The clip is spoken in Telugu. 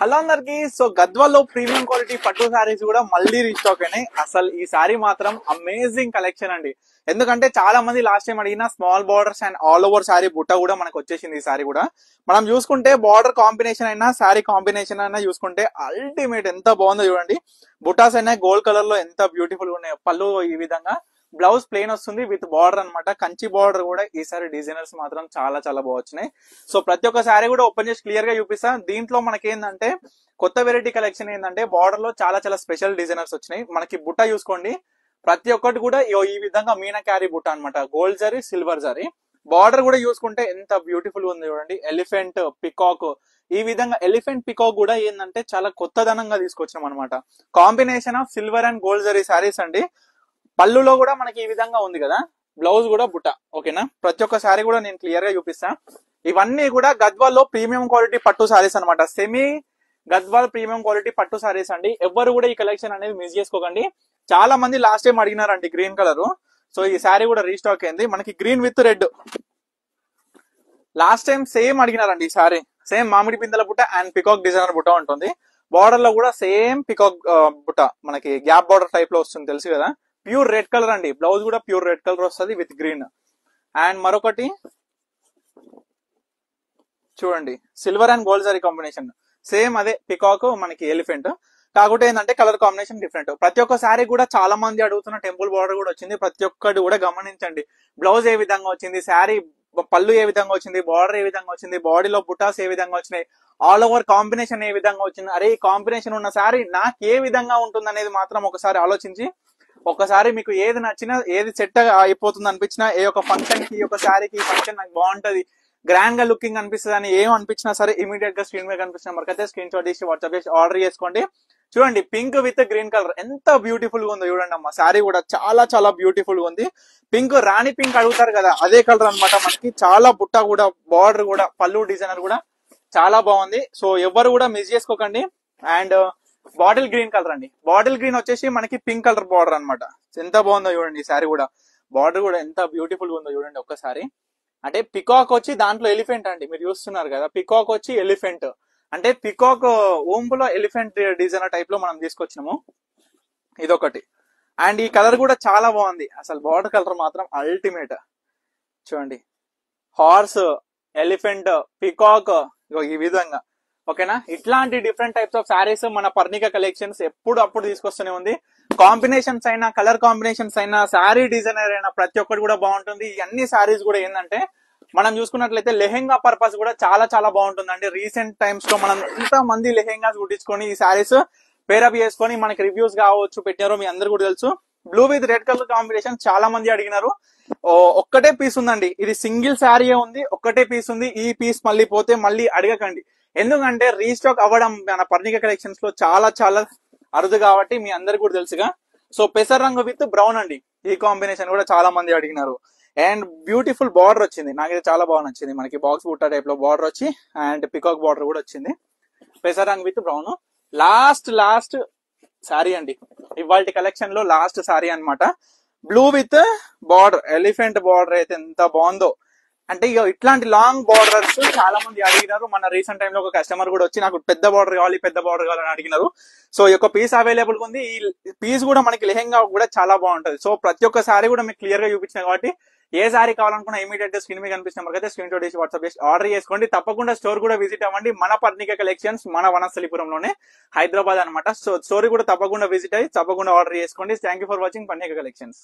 హలో అందరికి. సో గద్వాల్లో ప్రీమియం క్వాలిటీ పట్టు సారీస్ కూడా మళ్ళీ రీస్టాక్ అయినాయి. అసలు ఈ సారీ మాత్రం అమేజింగ్ కలెక్షన్ అండి. ఎందుకంటే చాలా మంది లాస్ట్ టైం అడిగిన small borders and all over sorry బుట్ట కూడా మనకు వచ్చేసింది. ఈ సారీ కూడా మనం చూసుకుంటే బార్డర్ కాంబినేషన్ అయినా సారీ కాంబినేషన్ అయినా చూసుకుంటే అల్టిమేట్ ఎంత బాగుందో చూడండి. బుటాస్ అయినా గోల్డ్ కలర్ లో ఎంత బ్యూటిఫుల్ గా ఉన్నాయి. పళ్ళు ఈ విధంగా, బ్లౌజ్ ప్లెయిన్ వస్తుంది విత్ బార్డర్ అన్నమాట. కంచి బార్డర్ కూడా ఈసారి డిజైనర్స్ మాత్రం చాలా చాలా బాగా వచ్చినాయి. సో ప్రతి ఒక్క సారీ కూడా ఓపెన్ చేసి క్లియర్ గా చూపిస్తా. దీంట్లో మనకి ఏంటంటే కొత్త వెరైటీ కలెక్షన్ ఏంటంటే బార్డర్ లో చాలా చాలా స్పెషల్ డిజైనర్స్ వచ్చినాయి. మనకి బుట్ట చూసుకోండి, ప్రతి ఒక్కటి కూడా ఈ విధంగా మీనా క్యారీ బుట్ట అన్నమాట. Gold zari, silver zari. Border కూడా చూసుకుంటే ఎంత బ్యూటిఫుల్ ఉంది చూడండి. ఎలిఫెంట్, పికాక్, ఈ విధంగా ఎలిఫెంట్ పికాక్ కూడా ఏంటంటే చాలా కొత్తదనంగా తీసుకొచ్చాం అనమాట. Combination of silver and gold zari saris అండి. పళ్ళులో కూడా మనకి ఈ విధంగా ఉంది కదా, బ్లౌజ్ కూడా బుట్ట. ఓకేనా, ప్రతి ఒక్క సారీ కూడా నేను క్లియర్ గా చూపిస్తా. ఇవన్నీ కూడా గద్వాల్లో ప్రీమియం క్వాలిటీ పట్టు సారీస్ అనమాట. సెమీ గద్వాల్ ప్రీమియం క్వాలిటీ పట్టు సారీస్ అండి. ఎవరు కూడా ఈ కలెక్షన్ అనేది మిస్ చేసుకోకండి. చాలా మంది లాస్ట్ టైం అడిగినారండి గ్రీన్ కలర్. సో ఈ సారీ కూడా రీస్టాక్ అయింది. మనకి green with red last time same అడిగినారండి. ఈ సారీ సేమ్ మామిడి పిందెల బుట్ట అండ్ పికాక్ డిజైనర్ బుట్ట ఉంటుంది. బార్డర్ లో కూడా సేమ్ పికాక్ బుట్ట, మనకి గ్యాప్ బార్డర్ టైప్ లో వస్తుంది, తెలుసు కదా. ప్యూర్ రెడ్ కలర్ అండి. బ్లౌజ్ కూడా ప్యూర్ రెడ్ కలర్ వస్తుంది విత్ గ్రీన్. అండ్ మరొకటి చూడండి, silver and gold sorry combination. Same అదే పికాక్, మనకి ఎలిఫెంట్. కాకపోతే ఏంటంటే కలర్ కాంబినేషన్ డిఫరెంట్. ప్రతి ఒక్క సారీ కూడా చాలా మంది అడుగుతున్న టెంపుల్ బార్డర్ కూడా వచ్చింది. ప్రతి ఒక్కటి కూడా గమనించండి. బ్లౌజ్ ఏ విధంగా వచ్చింది, శారీ పళ్ళు ఏ విధంగా వచ్చింది, బార్డర్ ఏ విధంగా వచ్చింది, బాడీలో బుటాస్ ఏ విధంగా వచ్చినాయి, ఆల్ ఓవర్ కాంబినేషన్ ఏ విధంగా వచ్చింది. అరే ఈ కాంబినేషన్ ఉన్న సారీ నాకు ఏ విధంగా ఉంటుంది అనేది మాత్రం ఒకసారి ఆలోచించి, ఒకసారి మీకు ఏది నచ్చినా, ఏది సెట్ అయిపోతుంది అనిపించినా, ఏ ఒక ఫంక్షన్ కి, ఒక శారీకి ఫంక్షన్ నాకు బాగుంటది, గ్రాండ్ గా లుకింగ్ అనిపిస్తుంది అని ఏం అనిపించినా సరే ఇమీడియట్ గా స్క్రీన్ మీద కనిపిస్తున్న మనకైతే స్క్రీన్ షాట్ తీసి వాట్సాప్ చేసి ఆర్డర్ చేసుకోండి. చూడండి, పింక్ విత్ గ్రీన్ కలర్ ఎంత బ్యూటిఫుల్ గా ఉందో చూడండి అమ్మ. శారీ కూడా చాలా చాలా బ్యూటిఫుల్ గా ఉంది. పింక్, రాణి పింక్ అడుగుతారు కదా, అదే కలర్ అనమాట. మనకి చాలా బుట్ట కూడా, బార్డర్ కూడా, పళ్ళు డిజైనర్ కూడా చాలా బాగుంది. సో ఎవరు కూడా మిస్ చేసుకోకండి. అండ్ బాటిల్ గ్రీన్ కలర్ అండి. బాటిల్ గ్రీన్ వచ్చేసి మనకి పింక్ కలర్ బార్డర్ అనమాట. ఎంత బాగుందో చూడండి. ఈ సారీ కూడా బార్డర్ కూడా ఎంత బ్యూటిఫుల్ గా ఉందో చూడండి ఒక్కసారి. అంటే పికాక్ వచ్చి దాంట్లో ఎలిఫెంట్ అండి, మీరు చూస్తున్నారు కదా. పికాక్ వచ్చి ఎలిఫెంట్ అంటే పికాక్ ఓంపులో ఎలిఫెంట్ డిజైనర్ టైప్ లో మనం తీసుకొచ్చినాము. ఇదొకటి. అండ్ ఈ కలర్ కూడా చాలా బాగుంది. అసలు బార్డర్ కలర్ మాత్రం అల్టిమేట్. చూడండి, హార్స్, ఎలిఫెంట్, పికాక్, ఈ విధంగా. ఓకేనా, ఇట్లాంటి డిఫరెంట్ టైప్స్ ఆఫ్ సారీస్ మన పర్ణిక కలెక్షన్స్ ఎప్పుడు అప్పుడు తీసుకొస్తూనే ఉంది. కాంబినేషన్స్ అయినా, కలర్ కాంబినేషన్స్ అయినా, శారీ డిజైనర్ అయినా ప్రతి ఒక్కటి కూడా బాగుంటుంది. ఈ అన్ని సారీస్ కూడా ఏంటంటే మనం చూసుకున్నట్లయితే లెహెంగా పర్పస్ కూడా చాలా చాలా బాగుంటుందండి. రీసెంట్ టైమ్స్ లో మనం ఎంత మంది లెహెంగాస్ కుట్టించుకొని ఈ సారీస్ పేరప్ చేసుకొని మనకి రివ్యూస్ కావచ్చు పెట్టినారో మీ అందరు కూడా తెలుసు. Blue with red colour combination చాలా మంది అడిగినారు. ఒక్కటే పీస్ ఉందండి, ఇది సింగిల్ శారీ ఉంది, ఒక్కటే పీస్ ఉంది. ఈ పీస్ మళ్ళీ పోతే మళ్ళీ అడగకండి, ఎందుకంటే రీస్టాక్ అవ్వడం మన పర్ణిక కలెక్షన్స్ లో చాలా చాలా అరుదు కాబట్టి మీ అందరు కూడా తెలుసుగా. సో పెసర్ రంగు విత్ బ్రౌన్ అండి, ఈ కాంబినేషన్ కూడా చాలా మంది అడిగినారు. అండ్ బ్యూటిఫుల్ బార్డర్ వచ్చింది, నాకైతే చాలా బాగా నచ్చింది. మనకి బాక్స్ బుట్ట టైప్ లో బార్డర్ వచ్చి అండ్ పికాక్ బార్డర్ కూడా వచ్చింది. పెసర్ రంగు విత్ బ్రౌన్. లాస్ట్ సారీ అండి, ఇవాళ కలెక్షన్ లో లాస్ట్ సారీ అన్నమాట. Blue with border, elephant border అయితే ఎంత బాగుందో. అంటే ఇక ఇట్లాంటి లాంగ్ బార్డర్స్ చాలా మంది అడిగినారు. మన రీసెంట్ టైమ్ లో ఒక కస్టమర్ కూడా వచ్చి నాకు పెద్ద బార్డర్ కావాలి, పెద్ద బార్డర్ కావాలని అడిగినారు. సో ఈ యొక్క పీస్ అవైలబుల్ ఉంది. ఈ పీస్ కూడా మనకి లెహెంగా కూడా చాలా బాగుంటది. సో ప్రతి ఒక్క సారీ కూడా మీకు క్లియర్ గా చూపించిన కాబట్టి ఏ సారీ కావాలనుకున్నా ఇమీడియట్ గా స్క్రీన్ మీద కనిపిస్తున్న మనకైతే స్క్రీన్ షాట్ చేసి వాట్సాప్ చేసి ఆర్డర్ చేసుకోండి. తప్పకుండా స్టోర్ కూడా విజిట్ అవ్వండి. మన పర్ణిక కలెక్షన్స్ మన వనస్థలిపురంలోనే, హైదరాబాద్ అనమాట. సో స్టోరీ కూడా తప్పకుండా విజిట్ అయ్యి తప్పకుండా ఆర్డర్ చేసుకోండి. Thank you for watching Parnika collections.